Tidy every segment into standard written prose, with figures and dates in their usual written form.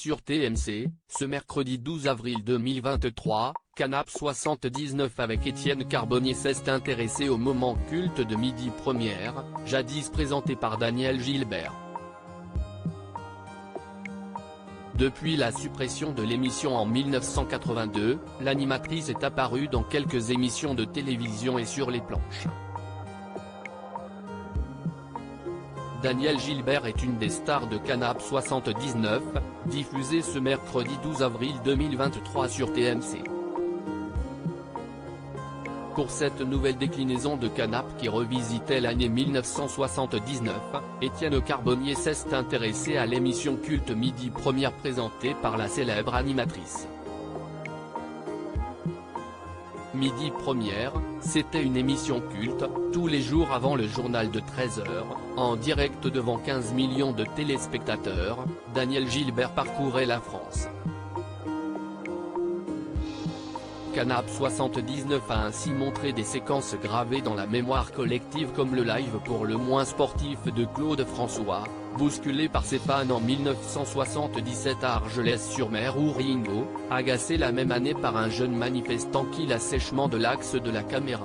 sur TMC, ce mercredi 12 avril 2023, Canap 79 avec Étienne Carbonnier s'est intéressé au moment culte de Midi Première, jadis présenté par Daniel Gilbert. Depuis la suppression de l'émission en 1982, l'animatrice est apparue dans quelques émissions de télévision et sur les planches. Daniel Gilbert est une des stars de Canap 79, diffusée ce mercredi 12 avril 2023 sur TMC. Pour cette nouvelle déclinaison de Canap qui revisitait l'année 1979, Étienne Carbonnier s'est intéressé à l'émission culte Midi Première présentée par la célèbre animatrice. Midi Première, c'était une émission culte, tous les jours avant le journal de 13h, en direct devant 15 millions de téléspectateurs. Daniel Gilbert parcourait la France. Canap 79 a ainsi montré des séquences gravées dans la mémoire collective comme le live pour le moins sportif de Claude François, bousculé par ses fans en 1977 à Argelès-sur-Mer ou Ringo, agacé la même année par un jeune manifestant qui l'assèchement de l'axe de la caméra.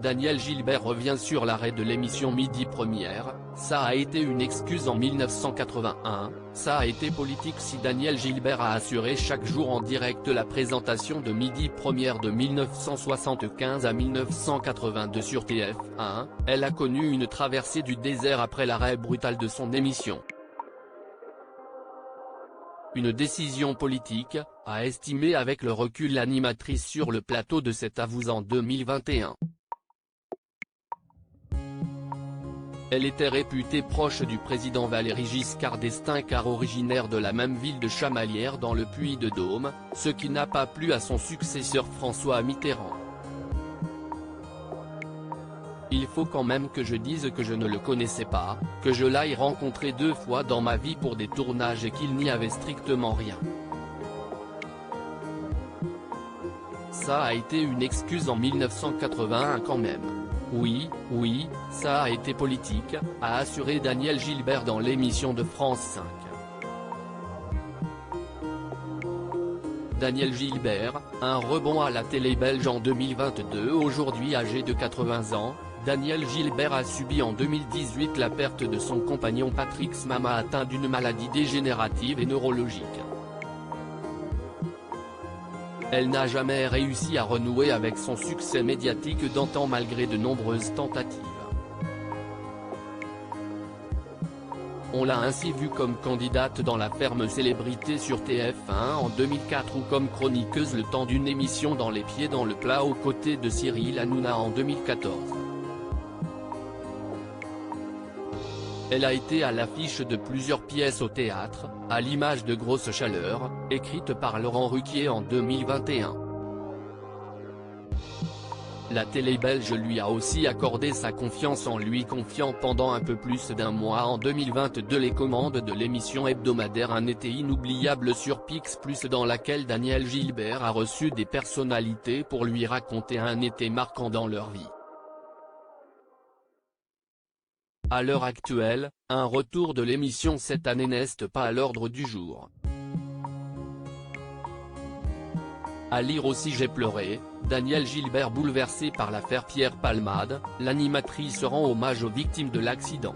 Daniel Gilbert revient sur l'arrêt de l'émission Midi Première, ça a été une excuse en 1981, ça a été politique si Daniel Gilbert a assuré chaque jour en direct la présentation de Midi Première de 1975 à 1982 sur TF1, elle a connu une traversée du désert après l'arrêt brutal de son émission. Une décision politique, a estimé avec le recul l'animatrice sur le plateau de cet Avous en 2021. Elle était réputée proche du président Valéry Giscard d'Estaing car originaire de la même ville de Chamalières dans le Puy-de-Dôme, ce qui n'a pas plu à son successeur François Mitterrand. Il faut quand même que je dise que je ne le connaissais pas, que je l'aille rencontré 2 fois dans ma vie pour des tournages et qu'il n'y avait strictement rien. Ça a été une excuse en 1981 quand même. Oui, ça a été politique, a assuré Daniel Gilbert dans l'émission de France 5. Daniel Gilbert, un rebond à la télé belge en 2022. Aujourd'hui âgé de 80 ans, Daniel Gilbert a subi en 2018 la perte de son compagnon Patrick Smama atteint d'une maladie dégénérative et neurologique. Elle n'a jamais réussi à renouer avec son succès médiatique d'antan malgré de nombreuses tentatives. On l'a ainsi vue comme candidate dans La Ferme Célébrité sur TF1 en 2004 ou comme chroniqueuse le temps d'une émission dans Les Pieds dans le plat aux côtés de Cyril Hanouna en 2014. Elle a été à l'affiche de plusieurs pièces au théâtre, à l'image de Grosse Chaleur, écrite par Laurent Ruquier en 2021. La télé belge lui a aussi accordé sa confiance en lui confiant pendant un peu plus d'1 mois en 2022 les commandes de l'émission hebdomadaire Un été inoubliable sur Pix Plus dans laquelle Daniel Gilbert a reçu des personnalités pour lui raconter un été marquant dans leur vie. À l'heure actuelle, un retour de l'émission cette année n'est pas à l'ordre du jour. À lire aussi J'ai pleuré, Daniel Gilbert bouleversé par l'affaire Pierre Palmade, l'animatrice rend hommage aux victimes de l'accident.